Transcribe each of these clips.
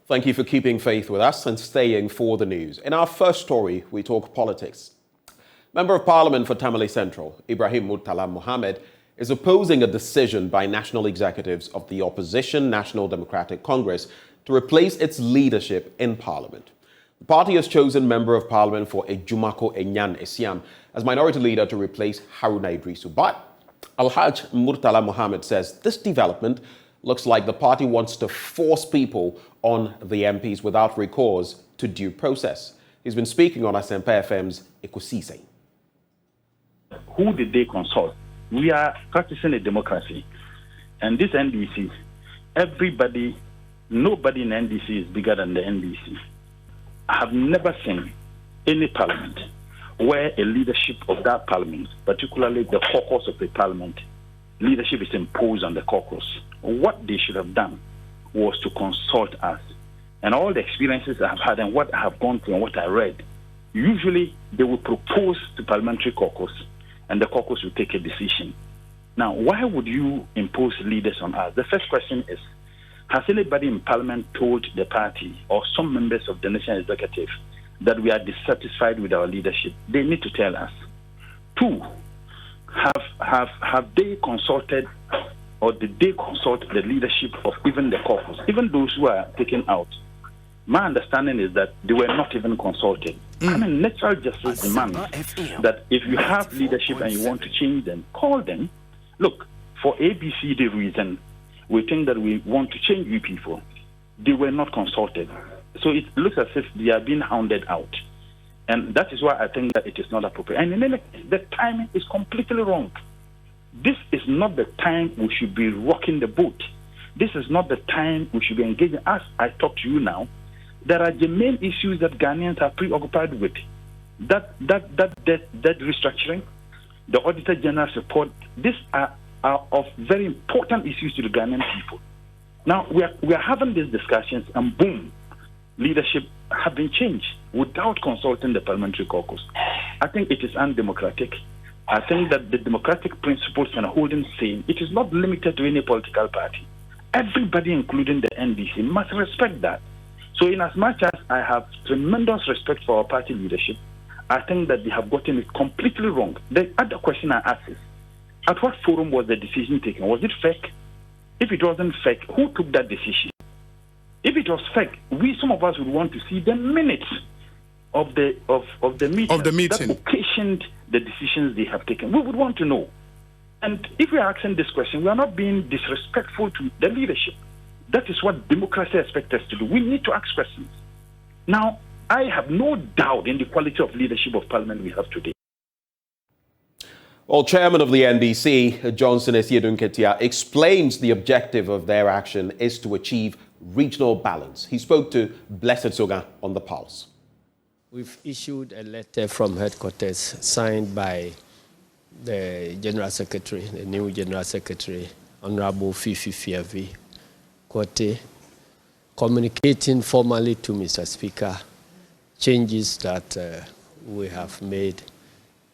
Thank you for keeping faith with us and staying for the news. In our first story, we talk politics. Member of Parliament for Tamale Central, Ibrahim Murtala Mohammed, is opposing a decision by national executives of the opposition National Democratic Congress to replace its leadership in Parliament. The party has chosen Member of Parliament for Ejumako Enyan Esiam as minority leader to replace Haruna Idrisu. But Alhaj Murtala Mohammed says this development looks like the party wants to force people on the MPs without recourse to due process. He's been speaking on Asempa FM's Ekosise. Who did they consult? We are practicing a democracy. And this NDC, nobody in NDC is bigger than the NDC. I have never seen any parliament where a leadership of that parliament, particularly the caucus of the parliament, leadership is imposed on the caucus. What they should have done was to consult us. And all the experiences I have had and what I have gone through and what I read, usually they will propose to parliamentary caucus and the caucus will take a decision. Now, why would you impose leaders on us? The first question is, has anybody in parliament told the party or some members of the national executive that we are dissatisfied with our leadership? They need to tell us. Two, have they consulted or did they consult the leadership of even the caucus, even those who are taken out? My understanding is that they were not even consulted. I mean, natural justice demands that if you have leadership and you want to change them, call them. Look, for ABCD reason, we think that we want to change you people. They were not consulted. So it looks as if they are being hounded out. And that is why I think that it is not appropriate. And in any case, the timing is completely wrong. This is not the time we should be rocking the boat. This is not the time we should be engaging. As I talk to you now, there are the main issues that Ghanaians are preoccupied with. That debt restructuring, the Auditor General's report, these are of very important issues to the Ghanaian people. Now, we are having these discussions and boom, leadership have been changed without consulting the parliamentary caucus. I think it is undemocratic. I think that the democratic principles and holding same, it is not limited to any political party. Everybody, including the NDC, must respect that. So in as much as I have tremendous respect for our party leadership, I think that they have gotten it completely wrong. The other question I ask is, at what forum was the decision taken? Was it fake? If it wasn't fake, who took that decision? If it was fake, some of us would want to see the minutes of the meeting that occasioned the decisions they have taken. We would want to know. And if we are asking this question, we are not being disrespectful to the leadership. That is what democracy expects us to do. We need to ask questions. Now, I have no doubt in the quality of leadership of parliament we have today. Well, Chairman of the NDC, Johnson Esiedun Ketia, explains the objective of their action is to achieve regional balance. He spoke to Blessed Soga on the Pulse. We've issued a letter from headquarters signed by the General Secretary, the new General Secretary, Honorable Fifi Fiavi Kote, communicating formally to Mr. Speaker changes that we have made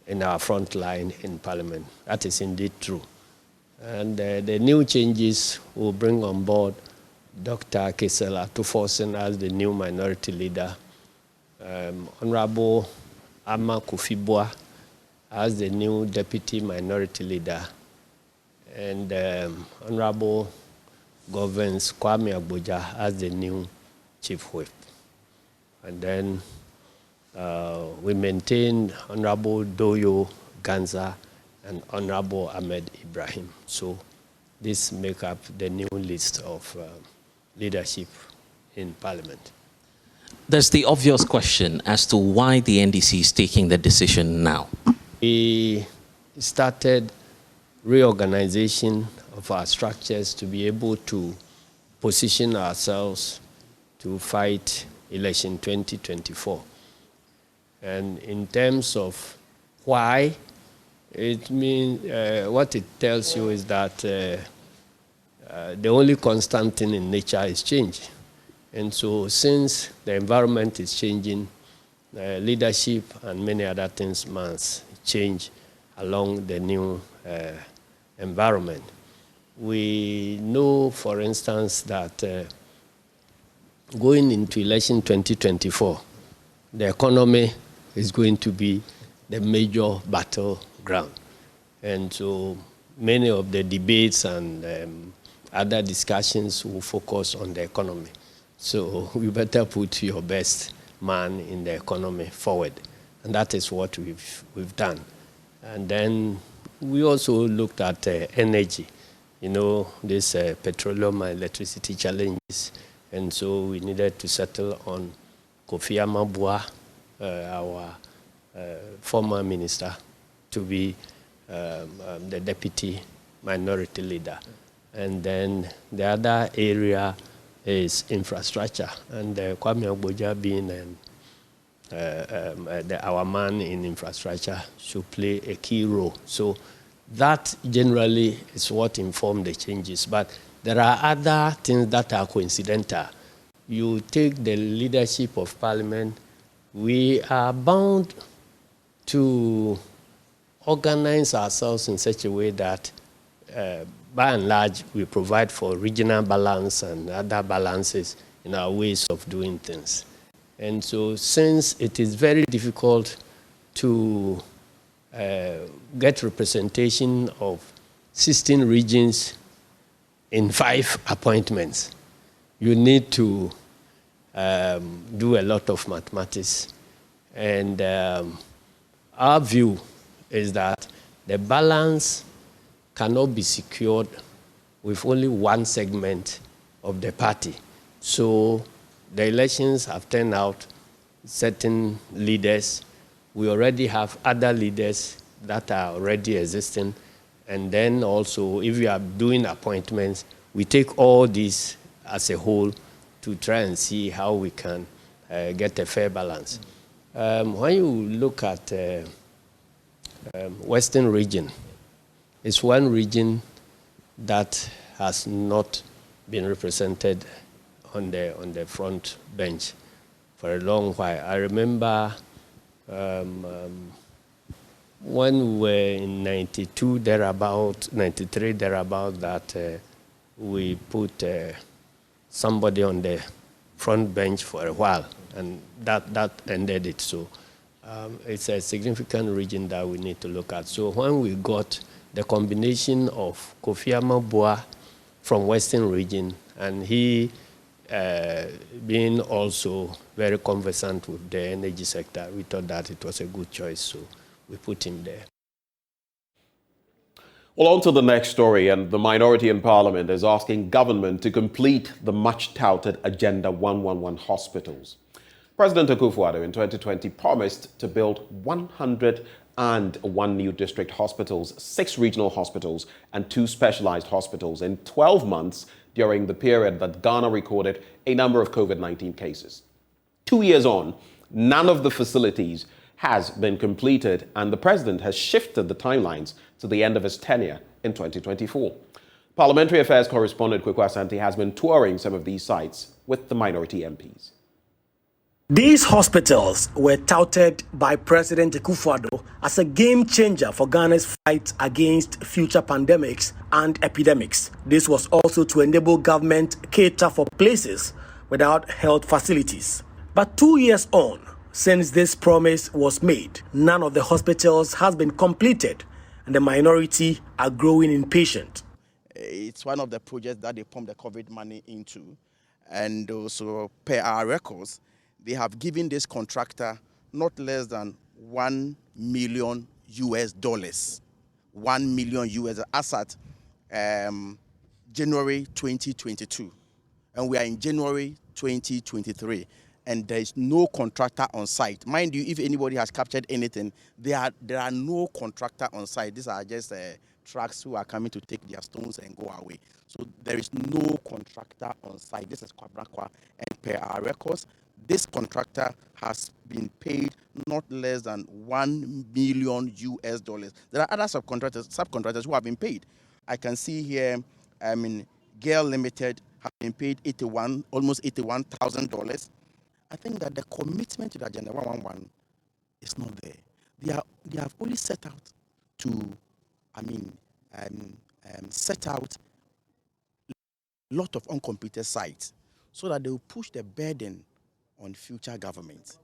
in our front line in Parliament. That is indeed true. And the new changes will bring on board Dr. Kesela Tuforsen as the new minority leader, Honorable Ama Kufibwa as the new deputy minority leader, and Honorable Governance Kwame Agboja as the new chief whip. And then we maintain Honorable Doyo Ganza and Honorable Ahmed Ibrahim. So this make up the new list of leadership in Parliament. There's the obvious question as to why the NDC is taking the decision now. We started reorganization of our structures to be able to position ourselves to fight election 2024. And in terms of why, it means what it tells you is that the only constant thing in nature is change. And so since the environment is changing, leadership and many other things must change along the new environment. We know, for instance, that going into election 2024, the economy is going to be the major battleground. And so many of the debates and other discussions will focus on the economy. So we better put your best man in the economy forward. And that is what we've done. And then we also looked at energy, this petroleum and electricity challenges. And so we needed to settle on Kofi Amabua, our former minister, to be the deputy minority leader. And then the other area is infrastructure. And Kwame Agboja being our man in infrastructure should play a key role. So that generally is what informed the changes. But there are other things that are coincidental. You take the leadership of Parliament, we are bound to organize ourselves in such a way that, by and large, we provide for regional balance and other balances in our ways of doing things. And so since it is very difficult to get representation of 16 regions in 5 appointments, you need to do a lot of mathematics. And our view is that the balance cannot be secured with only one segment of the party. So the elections have turned out certain leaders. We already have other leaders that are already existing. And then also, if we are doing appointments, we take all these as a whole to try and see how we can get a fair balance. When you look at Western region, it's one region that has not been represented on the front bench for a long while. I remember when we were in 92 thereabout, 93 thereabout, that we put somebody on the front bench for a while, and that ended it. So it's a significant region that we need to look at. So when we got the combination of Kofi Amabua from Western region, and he being also very conversant with the energy sector, we thought that it was a good choice, so we put him there. Well, on to the next story, and the minority in Parliament is asking government to complete the much-touted Agenda 111 hospitals. President Akufo-Addo in 2020 promised to build 101 new district hospitals, 6 regional hospitals, and 2 specialized hospitals in 12 months during the period that Ghana recorded a number of COVID-19 cases. 2 years on, none of the facilities has been completed, and the president has shifted the timelines to the end of his tenure in 2024. Parliamentary Affairs correspondent Kweku Asante has been touring some of these sites with the minority MPs. These hospitals were touted by President Akufo-Addo as a game changer for Ghana's fight against future pandemics and epidemics. This was also to enable government cater for places without health facilities. But 2 years on, since this promise was made, none of the hospitals has been completed, and the minority are growing impatient. It's one of the projects that they pump the COVID money into, and also per our records, they have given this contractor not less than $1 million US. $1 million US as at January 2022, and we are in January 2023. And there is no contractor on site. Mind you, if anybody has captured anything, there are no contractor on site. These are just trucks who are coming to take their stones and go away. So there is no contractor on site. This is Kwabrakwa, and per our records, this contractor has been not less than $1 million US. There are other subcontractors who have been paid. I can see here, Gale Limited have been paid almost $81,000. I think that the commitment to the Agenda 111 is not there. They have only set out to, set out a lot of uncompleted sites. so that they will push the burden on future governments.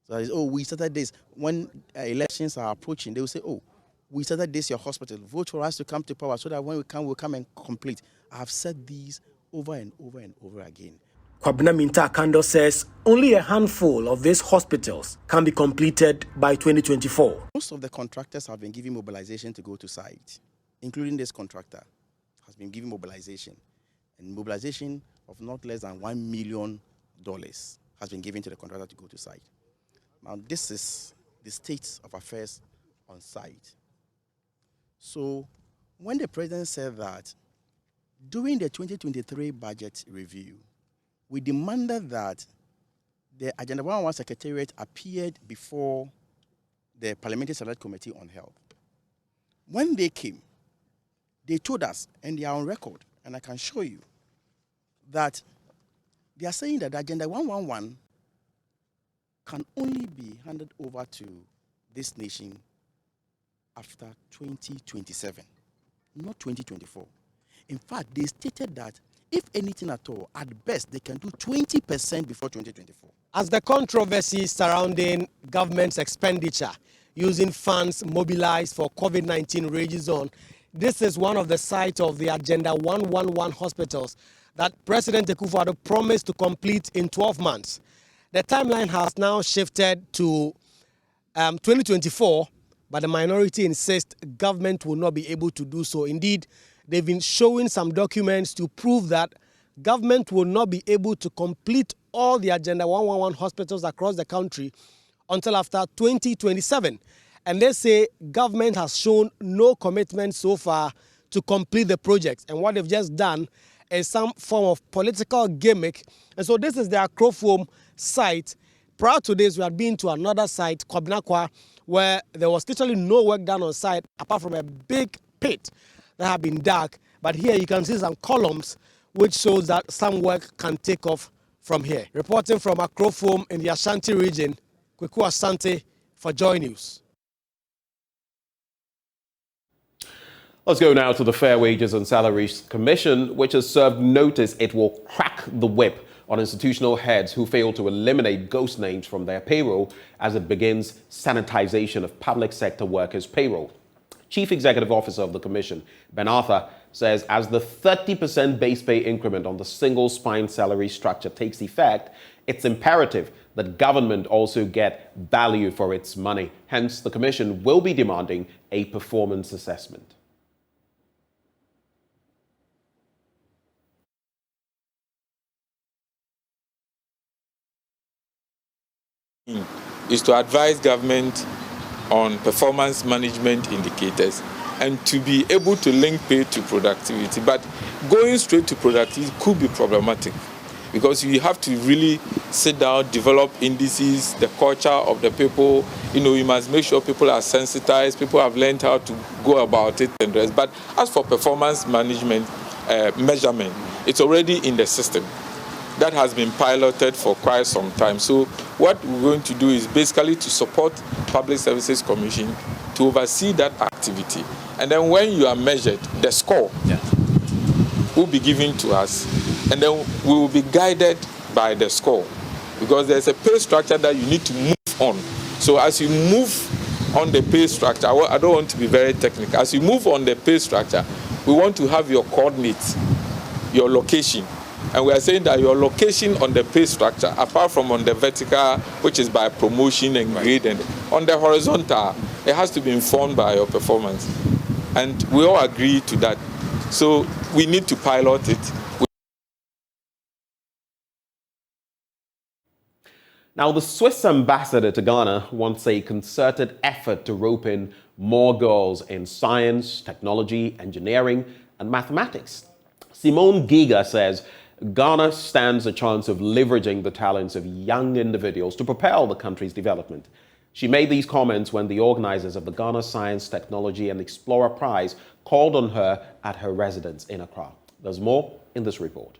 So that is, oh, we started this. When elections are approaching, they will say, oh, we started this, your hospital. Vote for us to come to power so that when we come, we'll come and complete. I have said these over and over and over again. Kwabena Minta Kando says only a handful of these hospitals can be completed by 2024. Most of the contractors have been given mobilization to go to site, including this contractor has been given mobilization. And mobilization of not less than $1 million has been given to the contractor to go to site. Now, this is the state of affairs on site. So, when the president said that during the 2023 budget review, we demanded that the Agenda 111 Secretariat appeared before the Parliamentary Select Committee on Health. When they came, they told us, and they are on record, and I can show you, that they are saying that the Agenda 111 can only be handed over to this nation after 2027, not 2024. In fact, they stated that if anything at all, at best, they can do 20% before 2024. As the controversy surrounding government's expenditure using funds mobilized for COVID-19 rages on, this is one of the sites of the Agenda 111 hospitals that President Akufo-Addo promised to complete in 12 months. The timeline has now shifted to 2024, but the minority insists government will not be able to do so. Indeed, they've been showing some documents to prove that government will not be able to complete all the Agenda 111 hospitals across the country until after 2027. And they say government has shown no commitment so far to complete the projects. And what they've just done is some form of political gimmick. And so this is the Akakpo site. Prior to this, we had been to another site, Kwabena, where there was literally no work done on site apart from a big pit that had been dug. But here you can see some columns which shows that some work can take off from here. Reporting from Akakpo in the Ashanti region, Kweku Asante for Joy News. Let's go now to the Fair Wages and Salaries Commission, which has served notice it will crack the whip on institutional heads who fail to eliminate ghost names from their payroll as it begins sanitization of public sector workers' payroll. Chief Executive Officer of the Commission, Ben Arthur, says as the 30% base pay increment on the single spine salary structure takes effect, it's imperative that government also get value for its money. Hence, the Commission will be demanding a performance assessment. Is to advise government on performance management indicators and to be able to link pay to productivity. But going straight to productivity could be problematic because you have to really sit down, develop indices, the culture of the people. You must make sure people are sensitized, people have learned how to go about it and rest. But as for performance management measurement, it's already in the system. That has been piloted for quite some time. So what we're going to do is basically to support Public Services Commission to oversee that activity. And then when you are measured, the score will be given to us. And then we will be guided by the score. Because there's a pay structure that you need to move on. So as you move on the pay structure, I don't want to be very technical. As you move on the pay structure, we want to have your coordinates, your location. And we are saying that your location on the pay structure, apart from on the vertical, which is by promotion and grade, and on the horizontal, it has to be informed by your performance. And we all agree to that. So we need to pilot it. Now, the Swiss ambassador to Ghana wants a concerted effort to rope in more girls in science, technology, engineering, and mathematics. Simone Giga says Ghana stands a chance of leveraging the talents of young individuals to propel the country's development. She made these comments when the organizers of the Ghana Science, Technology and Explorer Prize called on her at her residence in Accra. There's more in this report.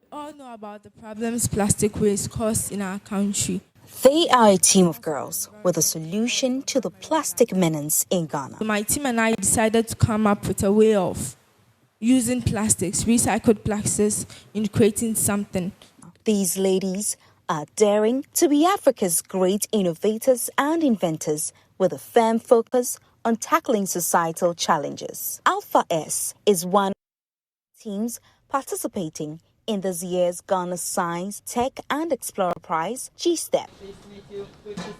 We all know about the problems plastic waste causes in our country. They are a team of girls with a solution to the plastic menace in Ghana. My team and I decided to come up with a way of using plastics, recycled plastics, in creating something. These ladies are daring to be Africa's great innovators and inventors with a firm focus on tackling societal challenges. Alpha S is one of the teams participating in this year's Ghana Science, Tech and Explorer Prize, G-STEP.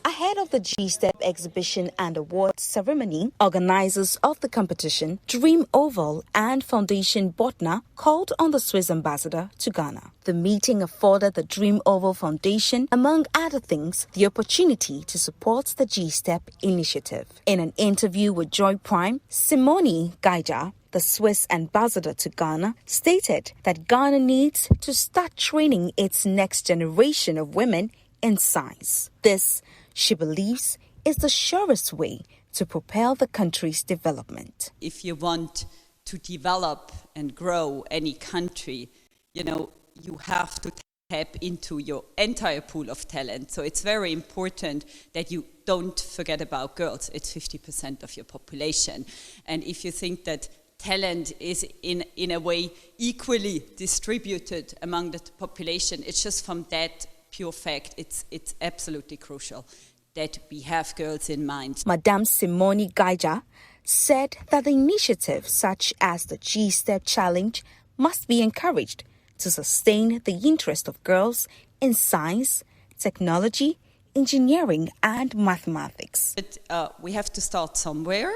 Ahead of the G-STEP exhibition and awards ceremony, organizers of the competition, Dream Oval and Foundation Botna, called on the Swiss ambassador to Ghana. The meeting afforded the Dream Oval Foundation, among other things, the opportunity to support the G-STEP initiative. In an interview with Joy Prime, Simone Gaija, the Swiss ambassador to Ghana, stated that Ghana needs to start training its next generation of women in science. This, she believes, is the surest way to propel the country's development. If you want to develop and grow any country, you have to tap into your entire pool of talent. So it's very important that you don't forget about girls. It's 50% of your population. And if you think that talent is in a way equally distributed among the population, it's just from that pure fact, it's absolutely crucial that we have girls in mind. Madame Simone Gaija said that the initiatives such as the G-STEP Challenge must be encouraged to sustain the interest of girls in science, technology, engineering and mathematics. But we have to start somewhere.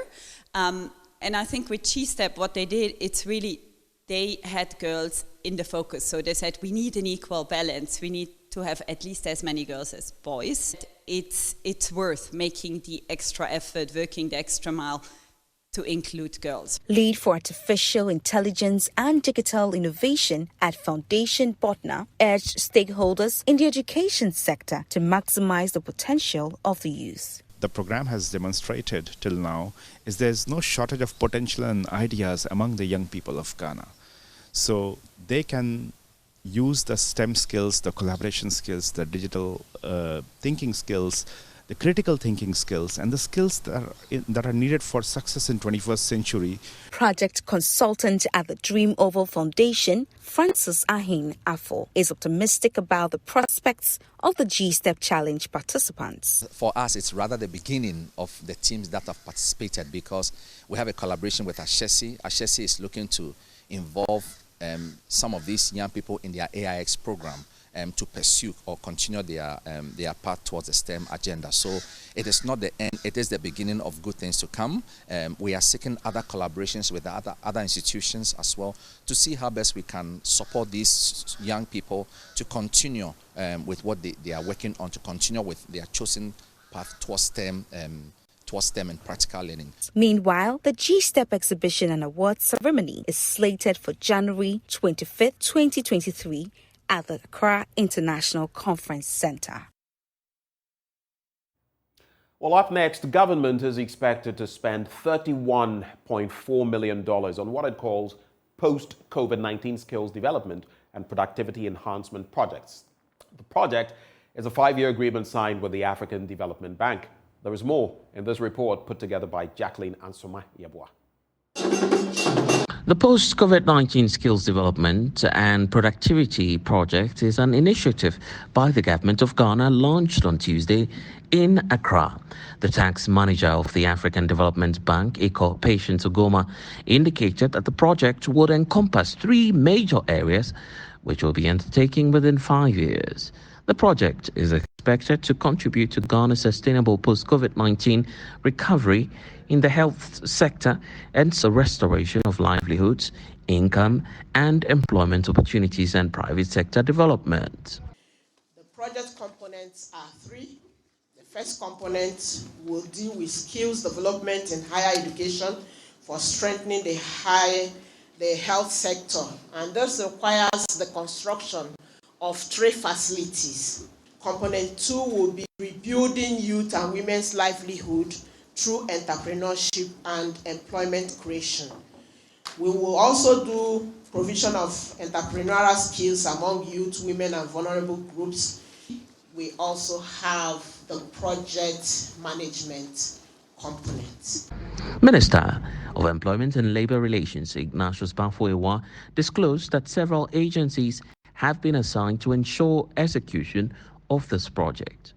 And I think with G-STEP, what they did, it's really, they had girls in the focus. So they said, we need an equal balance. We need to have at least as many girls as boys. It's worth making the extra effort, working the extra mile to include girls. Lead for Artificial Intelligence and Digital Innovation at Foundation Botna urged stakeholders in the education sector to maximize the potential of the youth. The program has demonstrated till now is there's no shortage of potential and ideas among the young people of Ghana. So they can use the STEM skills, the collaboration skills, the digital thinking skills, the critical thinking skills, and the skills that are needed for success in 21st century. Project consultant at the Dream Oval Foundation, Francis Ahin Afo, is optimistic about the prospects of the G-STEP Challenge participants. For us, it's rather the beginning of the teams that have participated, because we have a collaboration with Ashesi. Ashesi is looking to involve some of these young people in their AIX program to pursue or continue their path towards the STEM agenda. So it is not the end, it is the beginning of good things to come. We are seeking other collaborations with other institutions as well to see how best we can support these young people to continue with what they are working on, to continue with their chosen path towards STEM and practical learning. Meanwhile, the G-STEP exhibition and awards ceremony is slated for January 25th, 2023 at the Accra International Conference Center. Well, up next, the government is expected to spend $31.4 million on what it calls post-COVID-19 skills development and productivity enhancement projects. The project is a 5-year agreement signed with the African Development Bank. There is more in this report put together by Jacqueline Ansoma Yabua. The Post-COVID-19 Skills Development and Productivity Project is an initiative by the government of Ghana launched on Tuesday in Accra. The tax manager of the African Development Bank, Eko Patience Ogoma, indicated that the project would encompass 3 major areas which will be undertaken within 5 years. The project is expected to contribute to Ghana's sustainable post-COVID-19 recovery in the health sector and the restoration of livelihoods, income and employment opportunities and private sector development. The project components are 3. The first component will deal with skills development in higher education for strengthening the health sector, and this requires the construction of 3 facilities. Component 2 will be rebuilding youth and women's livelihood through entrepreneurship and employment creation. We will also do provision of entrepreneurial skills among youth, women, and vulnerable groups. We also have the project management component. Minister of Employment and Labour Relations, Ignatius Bafoewa, disclosed that several agencies have been assigned to ensure execution of this project.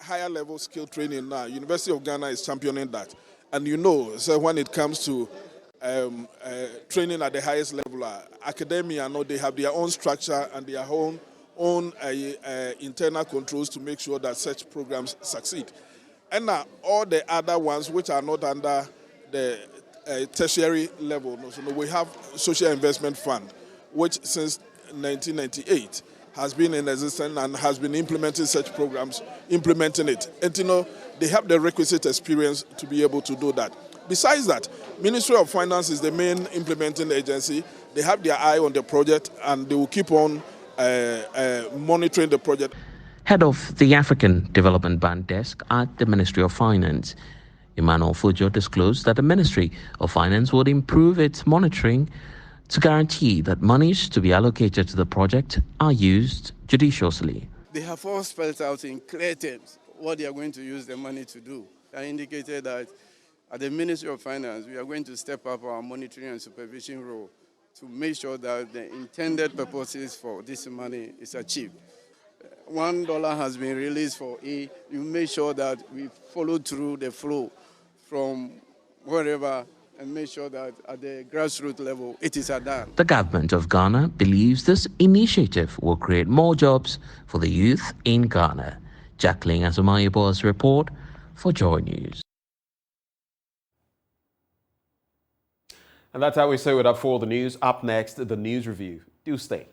Higher level skill training now, University of Ghana is championing that. And so when it comes to training at the highest level, academia, they have their own structure and their own internal controls to make sure that such programs succeed. And all the other ones which are not under the tertiary level, we have Social Investment Fund, which since 1998 has been in existence and has been implementing such programs, implementing it. And they have the requisite experience to be able to do that. Besides that, Ministry of Finance is the main implementing agency. They have their eye on the project and they will keep on monitoring the project. Head of the African Development Bank Desk at the Ministry of Finance, Emmanuel Fujo, disclosed that the Ministry of Finance would improve its monitoring to guarantee that monies to be allocated to the project are used judiciously. They have all spelled out in clear terms what they are going to use the money to do. I indicated that at the Ministry of Finance, we are going to step up our monitoring and supervision role to make sure that the intended purposes for this money is achieved. $1 has been released for A. You make sure that we follow through the flow from wherever and make sure that at the grassroots level it is done. The government of Ghana believes this initiative will create more jobs for the youth in Ghana. Jacqueline Azumayebo's report for Joy News. And that's how we sew it up for the news. Up next, the news review. Do stay.